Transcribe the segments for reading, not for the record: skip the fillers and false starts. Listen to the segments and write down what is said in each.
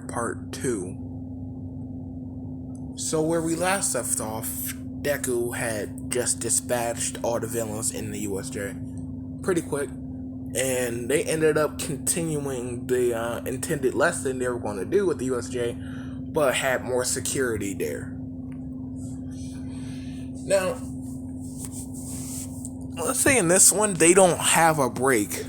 Bender Part 2. So where we last left off, Deku had just dispatched all the villains in the USJ pretty quick, and they ended up continuing the intended lesson they were going to do with the USJ, but had more security there. Now, let's say in this one, they don't have a break.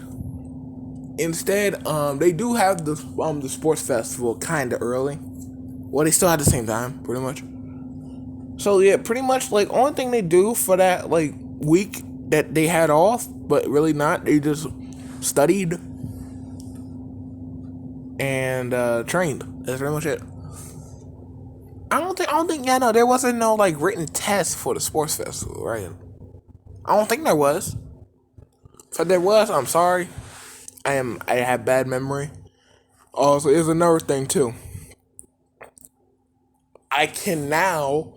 Instead, they do have the sports festival kind of early. Well, they still have the same time, pretty much. So yeah, pretty much like only thing they do for that like week that they had off, but really not. They just studied and trained. That's pretty much it. I don't think. Yeah, no, there wasn't no like written test for the sports festival, right? I don't think there was. If there was, I'm sorry. I have bad memory. Also, here's another thing too. I can now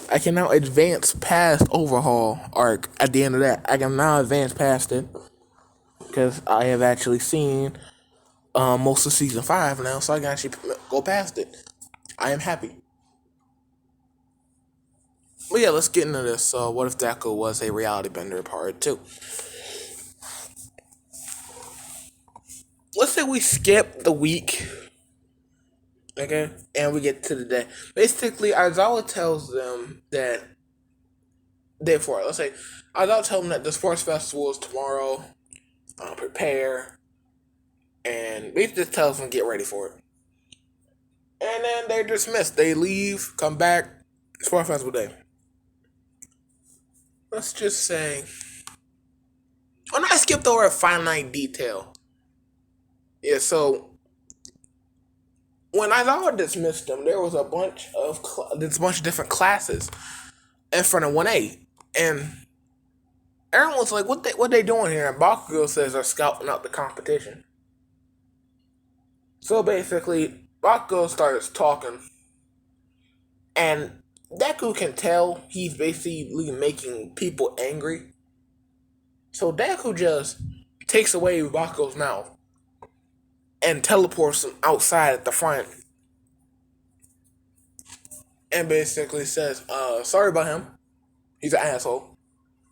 advance past Overhaul arc at the end of that. I can now advance past it because I have actually seen most of season 5 now, so I can actually go past it. I am happy. But yeah, let's get into this. So, what if Deku was a reality bender part 2? Let's say we skip the week. Okay, and we get to the day. Basically, Aizawa tells them that. Therefore, let's say Aizawa tells them that the sports festival is tomorrow. Prepare, and basically just tells them get ready for it. And then they're dismissed. They leave, come back. Sports festival day. Let's just say. Oh no, I skipped over a finite detail. Yeah, so. When Aizawa dismissed them, there was a bunch of different classes in front of 1A, and everyone was like, "What they doing here?" And Bakugo says they're scouting out the competition. So basically, Bakugo starts talking, and Deku can tell he's basically making people angry. So Deku just takes away Bakugo's mouth and teleports him outside at the front. And basically says, sorry about him. He's an asshole.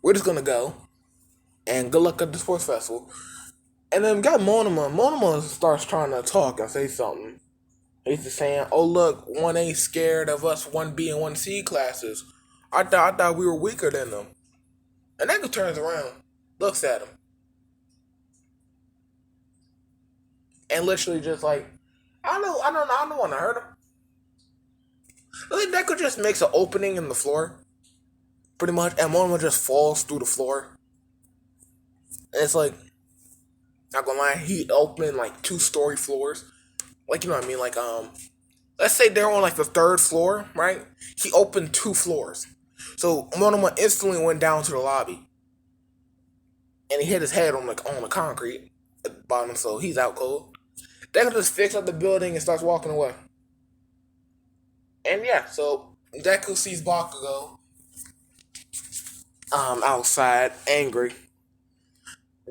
We're just gonna go. And good luck at the sports festival. And then we got Monoma. Monoma starts trying to talk and say something. He's just saying, oh look, 1A scared of us 1B and 1C classes. I thought we were weaker than them. And Deku turns around, looks at him. And literally just like, I don't want to hurt him. I think Deku just makes an opening in the floor, pretty much, and Monoma just falls through the floor. And it's like, not gonna lie, he opened like 2-story floors, like you know what I mean, like let's say they're on like the 3rd floor, right? He opened 2 floors, so Monoma instantly went down to the lobby, and he hit his head on the concrete at the bottom, so he's out cold. Deku just fixes up the building and starts walking away. And yeah, so Deku sees Bakugo outside, angry.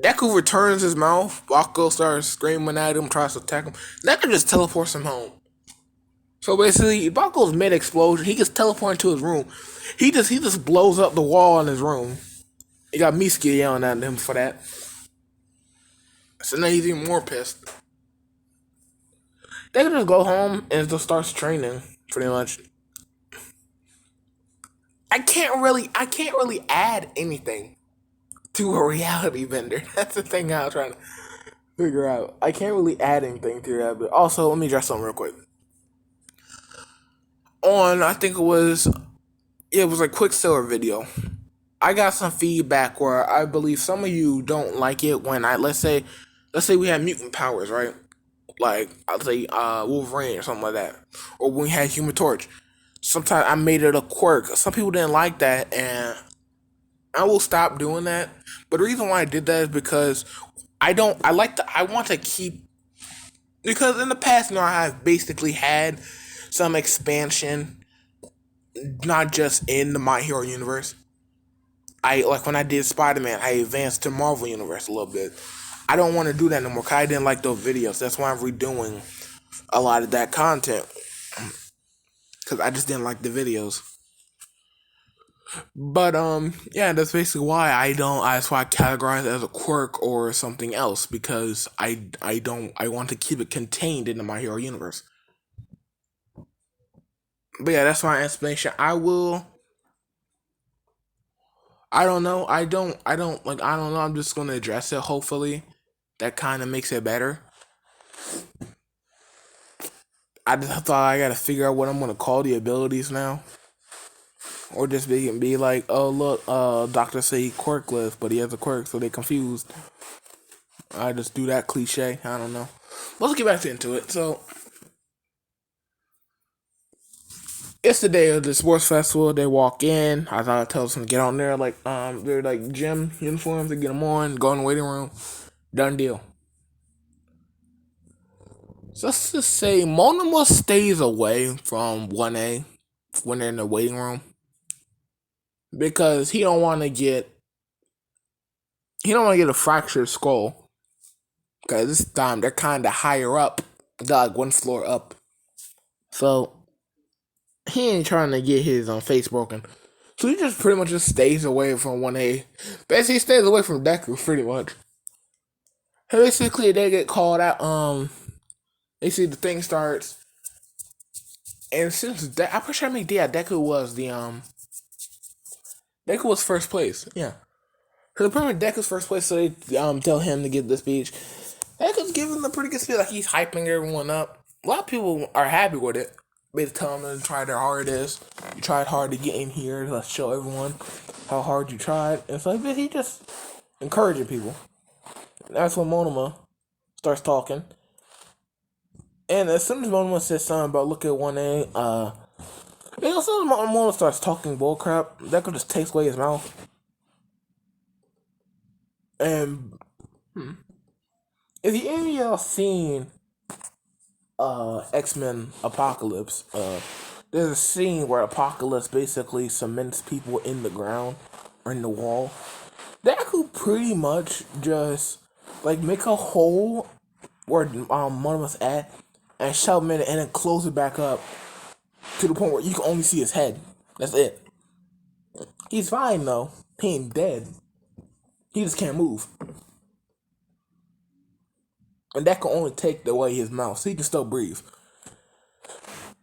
Deku returns his mouth. Bakugo starts screaming at him, tries to attack him. Deku just teleports him home. So basically, Bakugo's mid-explosion. He gets teleported to his room. He just blows up the wall in his room. He got Mitsuki yelling at him for that. So now he's even more pissed. They can just go home and just starts training, pretty much. I can't really add anything to a reality bender. That's the thing I was trying to figure out. I can't really add anything to that. But also, let me address something real quick. I think it was a Quicksilver video. I got some feedback where I believe some of you don't like it when let's say we have mutant powers, right? Like, I'll say Wolverine or something like that. Or when we had Human Torch. Sometimes I made it a quirk. Some people didn't like that, and I will stop doing that. But the reason why I did that is because I want to keep... Because in the past, I have basically had some expansion, not just in the My Hero universe. Like when I did Spider-Man, I advanced to Marvel Universe a little bit. I don't want to do that no more because I didn't like those videos. That's why I'm redoing a lot of that content because I just didn't like the videos. But yeah, that's basically why I don't. That's why I categorize it as a quirk or something else because I don't. I want to keep it contained in the My Hero universe. But yeah, that's my explanation. I will. I don't know. I don't like. I don't know. I'm just gonna address it. Hopefully, that kind of makes it better. I just thought I gotta figure out what I'm gonna call the abilities now. Or just be like, oh look, doctor say he quirkless, but he has a quirk, so they confused. I just do that cliche. I don't know. Let's get back into it. So it's the day of the sports festival. They walk in. I thought I told them to get on there, like they're like gym uniforms. They get them on, go in the waiting room. Done deal. So let's just say Monoma stays away from 1A when they're in the waiting room because he don't want to get a fractured skull because this time they're kind of higher up, they're like one floor up. So he ain't trying to get his face broken. So he just pretty much just stays away from 1A. Basically, he stays away from Deku pretty much. Basically, they get called out. They see the thing starts, and since I'm pretty sure Deku was Deku was first place. Yeah. So apparently Deku's first place, so they tell him to give the speech. Deku's giving a pretty good speech, like he's hyping everyone up. A lot of people are happy with it. They tell him to try their hardest. You tried hard to get in here. Let's show everyone how hard you tried. And so he just encouraging people. That's when Monoma starts talking. And as soon as Monoma says something about look at 1A, and as soon as Monoma starts talking bullcrap, Deku just takes away his mouth. And if you any of y'all seen X-Men Apocalypse, there's a scene where Apocalypse basically cements people in the ground or in the wall. Deku pretty much just like make a hole where Monoma's at and shove him in it and then close it back up to the point where you can only see his head. That's it. He's fine though. He ain't dead. He just can't move. And that can only take away his mouth, so he can still breathe.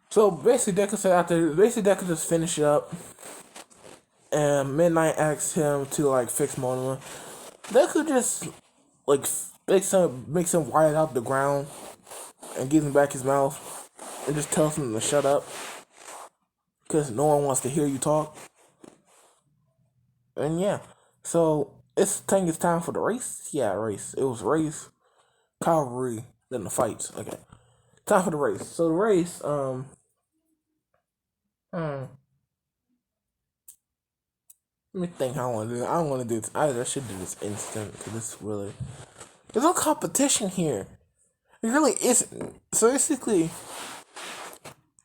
So basically, Deku just finish it up, and Midnight asks him to like fix Monoma. Deku just like makes him ride out the ground, and gives him back his mouth, and just tells him to shut up, because no one wants to hear you talk. And yeah, so it's time for the race. Yeah, race. It was race, cavalry, then the fights. Okay, time for the race. So the race, let me think how I want to do it. I don't want to do this. I should do this instant because this really. There's no competition here. It really isn't. So basically,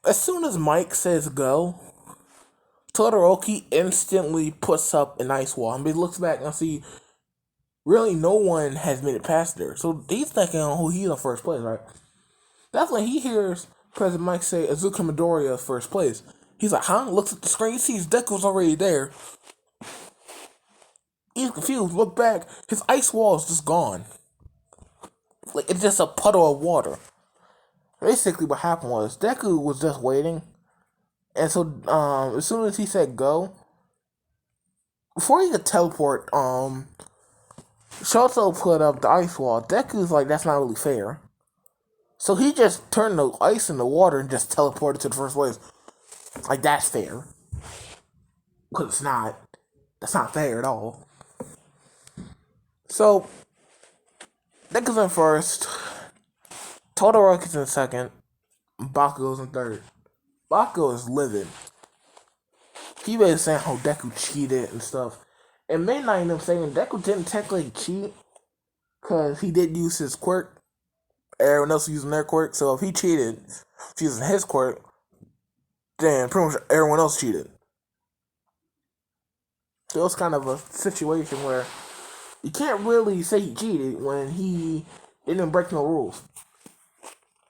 as soon as Mike says go, Todoroki instantly puts up an ice wall. And he looks back and see really no one has made it past there. So he's thinking on who he's in first place, right? That's when he hears President Mike say Azuka Midoriya is first place. He's like, huh? Looks at the screen, sees Deku's already there. He's confused, look back, his ice wall is just gone. Like, it's just a puddle of water. Basically, what happened was, Deku was just waiting, and so, as soon as he said go, before he could teleport, Shoto put up the ice wall. Deku's like, that's not really fair. So he just turned the ice in the water and just teleported to the first place. Like, that's fair. Because it's not. That's not fair at all. So, Deku's in first. Todoroki's in second. Bakugo's in third. Bakugo is livid. He was saying how Deku cheated and stuff. And Midnight and them saying Deku didn't technically cheat because he did use his quirk. Everyone else was using their quirk. So if he cheated, using his quirk, then pretty much everyone else cheated. So it was kind of a situation where you can't really say he cheated when he didn't break no rules.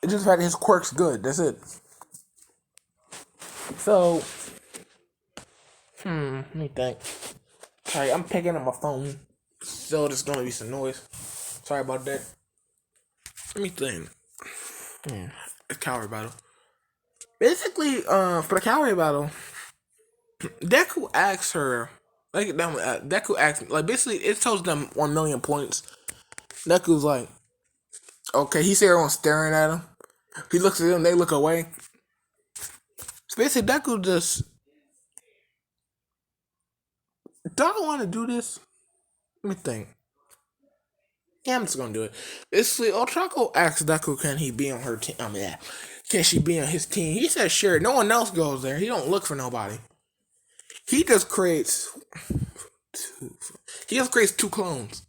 It's just the fact that his quirk's good. That's it. So, let me think. Sorry, I'm picking up my phone. So there's gonna be some noise. Sorry about that. Let me think. A calorie battle. Basically, for the calorie battle, Deku asks her, Deku asks, like, basically, it tells them 1 million points. Deku's like, okay, he see everyone staring at him. He looks at them, they look away. So basically, Deku just, do I want to do this? Let me think. Yeah, I'm just gonna do it. Basically, Ochako asks Deku, can he be on her team? Can she be on his team? He says, sure. No one else goes there. He don't look for nobody. He just creates, two clones.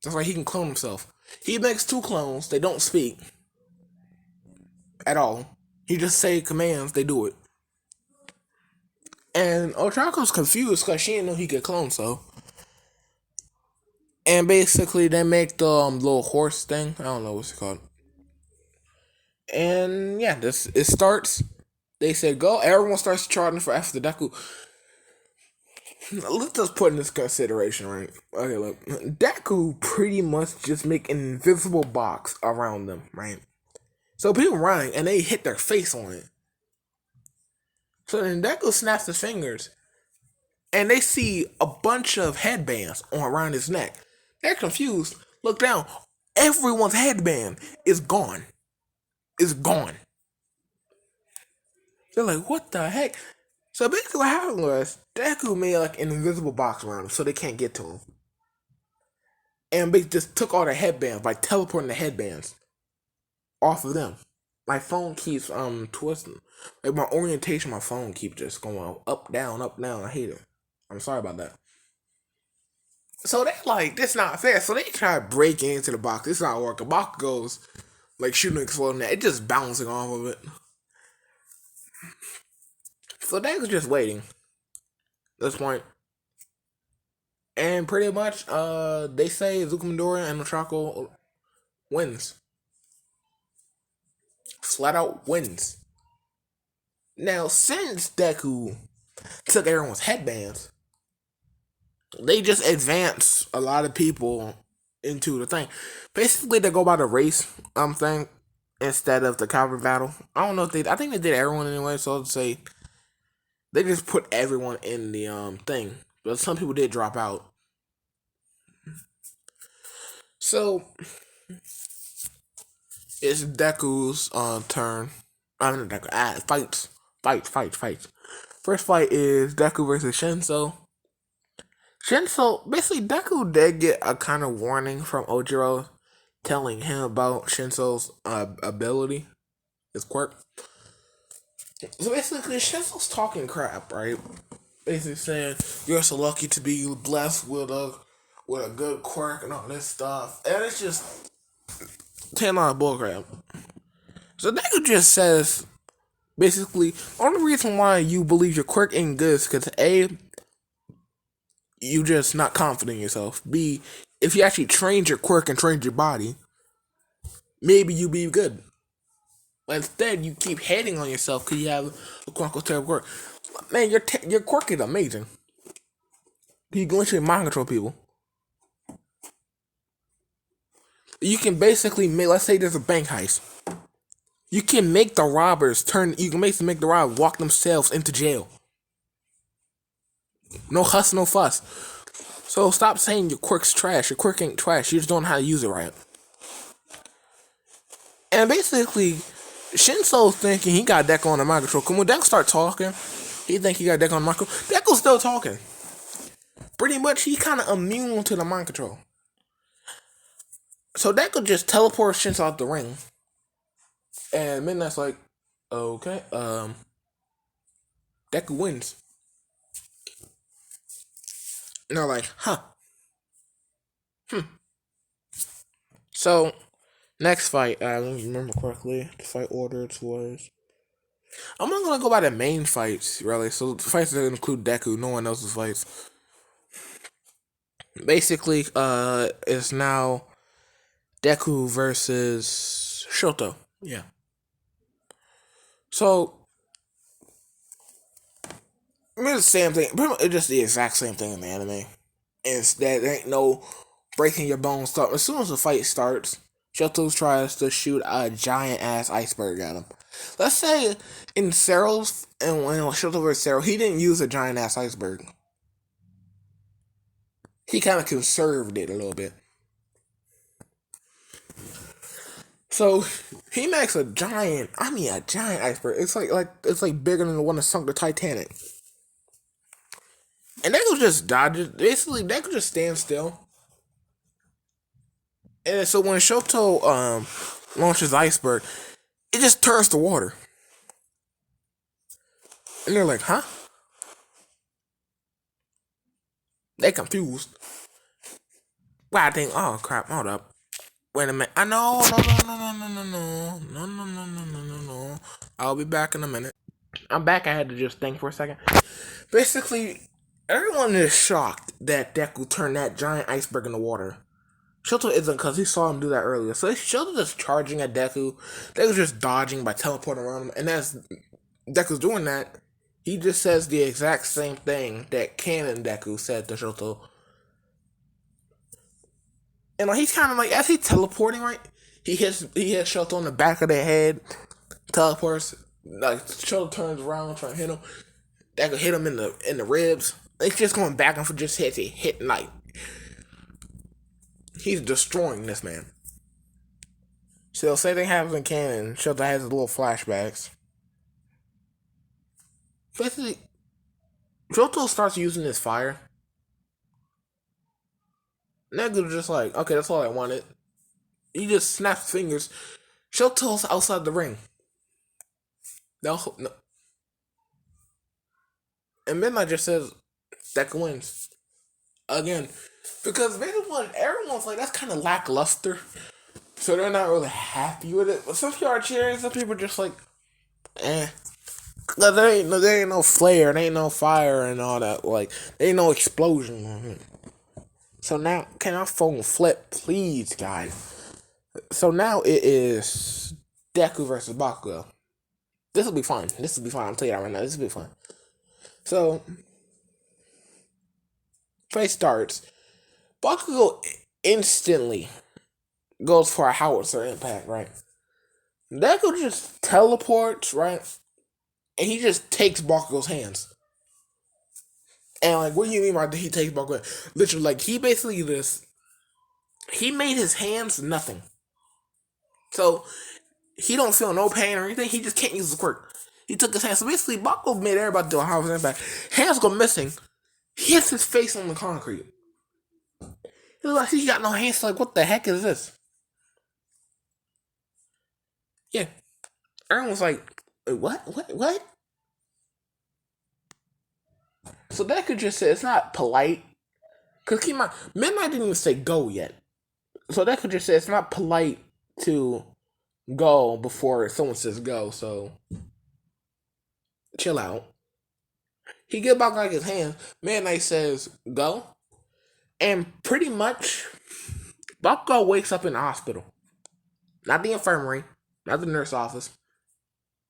That's why he can clone himself. He makes two clones. They don't speak at all. He just say commands. They do it. And Ochako's confused because she didn't know he could clone so. And basically, they make the little horse thing. I don't know what's it called. And yeah, it starts. They said go. Everyone starts charting for after Deku. Let's just put in this consideration, right? Okay, look, Deku pretty much just make an invisible box around them, right? So people running and they hit their face on it. So then Deku snaps his fingers, and they see a bunch of headbands on around his neck. They're confused. Look down. Everyone's headband is gone. It's gone. They're like, what the heck? So basically what happened was Deku made like an invisible box around him so they can't get to him. And they just took all the headbands by teleporting the headbands off of them. My phone keeps twisting. Like my orientation, my phone keeps just going up, down, up, down. I hate it. I'm sorry about that. So they're like, this not fair. So they try to break into the box. It's not working. The box goes like shooting, exploding. It just bouncing off of it. So they was just waiting. At this point. And pretty much, they say Zukumandora and Ochako wins. Flat out wins. Now, since Deku took everyone's headbands, they just advance a lot of people into the thing. Basically, they go by the race thing instead of the cavalry battle. I don't know if I think they did everyone anyway, so I'd say they just put everyone in the thing. But some people did drop out. So it's Deku's turn. I mean, Deku fights. First fight is Deku versus Shinso. Basically, Deku did get a kind of warning from Ojiro telling him about Shinso's ability, his quirk. So basically, Shinso's talking crap, right? Basically saying, you're so lucky to be blessed with a good quirk and all this stuff. And it's just 10 out of bullcrap. So Deku just says, basically, only reason why you believe your quirk ain't good is because A, you just not confident in yourself. B, if you actually trained your quirk and trained your body, maybe you be good. But instead, you keep hating on yourself because you have a quote-unquote terrible quirk. Man, your quirk is amazing. You can literally mind control people. You can basically make, let's say there's a bank heist. You can make the robbers you can make the robbers walk themselves into jail. No huss, no fuss. So stop saying your quirk's trash. Your quirk ain't trash. You just don't know how to use it right. And basically, Shinso's thinking he got Deku on the mind control. When Deku start talking, he think he got Deku on the mind control. Deku's still talking. Pretty much, he kind of immune to the mind control. So Deku just teleports Shinso out the ring. And Midnight's like, okay, Deku wins. And they're like, huh. So, next fight, let me remember correctly. The fight order was. I'm not gonna go by the main fights, really. So, the fights that include Deku, no one else's fights. Basically, it's now Deku versus Shoto. Yeah. So it's the same thing. Pretty much, it's just the exact same thing in the anime. And it's that there ain't no breaking your bones stuff. As soon as the fight starts, Shoto tries to shoot a giant ass iceberg at him. Let's say in Sero's and when Shoto vs. Sero, he didn't use a giant ass iceberg. He kind of conserved it a little bit. So he makes a giant iceberg. It's like bigger than the one that sunk the Titanic. And they could just dodge it. Basically, they could just stand still. And so when Shoto launches iceberg, it just turns to water. And they're like, huh? They confused. Well, I think, oh crap, hold up. Wait a minute. I know, no. I'll be back in a minute. I'm back. I had to just think for a second. Basically, everyone is shocked that Deku turned that giant iceberg in the water. Shoto isn't because he saw him do that earlier. So Shoto just charging at Deku. They was just dodging by teleporting around him. And as Deku's doing that, he just says the exact same thing that Canon Deku said to Shoto. And like, he's kind of like, as he's teleporting, right? He hits Shoto on the back of the head, teleports. Like Shoto turns around trying to hit him. Deku hit him in the ribs. It's just going back and forth, just hitting like he's destroying this man. So same thing happens in canon. Shoto has his little flashbacks. Basically, Shoto starts using his fire. Deku just like, okay, that's all I wanted. He just snaps fingers. Shoto's outside the ring. No. And Midnight just says Deku wins. Again. Because basically everyone's like, that's kind of lackluster. So they're not really happy with it. But some people are cheering, some people are just like, eh. Cause there ain't no flare, there ain't no fire and all that. Like, there ain't no explosion. So now, can our phone flip, please, guys? So now it is Deku versus Bakugo. This will be fun. I'm telling you that right now. This will be fun. So, fight starts. Bakugo instantly goes for a howitzer impact, right? Deku just teleports, right? And he just takes Bakugo's hands. And like, what do you mean by he takes Bakugo? Literally, like, he basically he made his hands nothing. So he don't feel no pain or anything. He just can't use the quirk. He took his hands. So basically, Bakugo made everybody do a house impact. Hands go missing. He hits his face on the concrete. He like he got no hands. Like, what the heck is this? Yeah, everyone's like, what? So that could just say it's not polite. Cause keep in mind, Midnight didn't even say go yet. So that could just say it's not polite to go before someone says go. So chill out. He get back like his hands. Midnight says go, and pretty much, Bakugo wakes up in the hospital, not the infirmary, not the nurse office,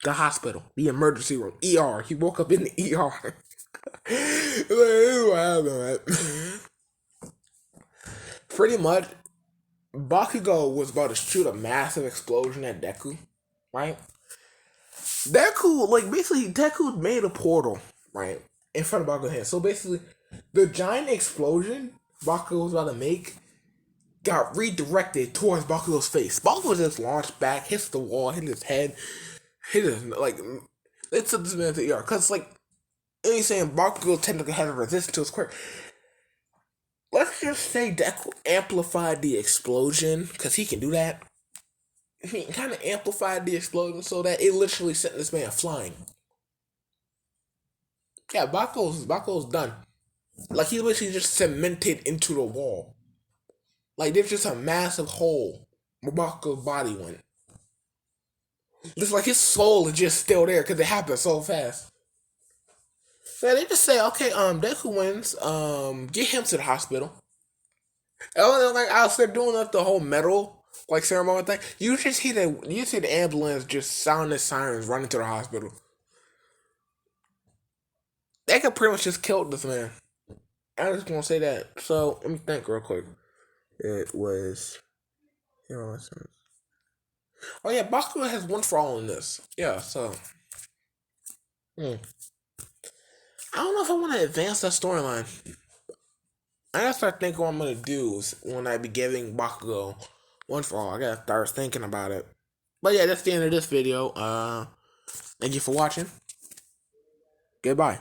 the hospital, the emergency room, ER. He woke up in the ER. Pretty much, Bakugo was about to shoot a massive explosion at Deku, right? Deku, like, basically, Deku made a portal, right, in front of Bakugo's head. So basically, the giant explosion Bakugo was about to make got redirected towards Bakugo's face. Bakugo just launched back, hits the wall, hit his head, hit his, like, it took this man to the ER. Because, like, he's saying Bakugo technically has a resistance to his quirk. Let's just say Deku amplified the explosion, because he can do that. He kind of amplified the explosion so that it literally sent this man flying. Yeah, Bakugo's done. Like, he literally just cemented into the wall. Like, there's just a massive hole where Bakugo's body went. Just like his soul is just still there because it happened so fast. So they just say, okay, Deku wins. Get him to the hospital. And like, I was there doing up the whole medal like ceremony thing. You see the ambulance just sounding sirens running to the hospital. They could pretty much just killed this man. I just want to say that. So let me think real quick. It was. You know, oh yeah, Bakugo has one for all in this. Yeah, so. Hmm. I don't know if I want to advance that storyline. I gotta start thinking what I'm gonna do when I be giving Bakugo one for all. I gotta start thinking about it. But yeah, that's the end of this video. Thank you for watching. Goodbye.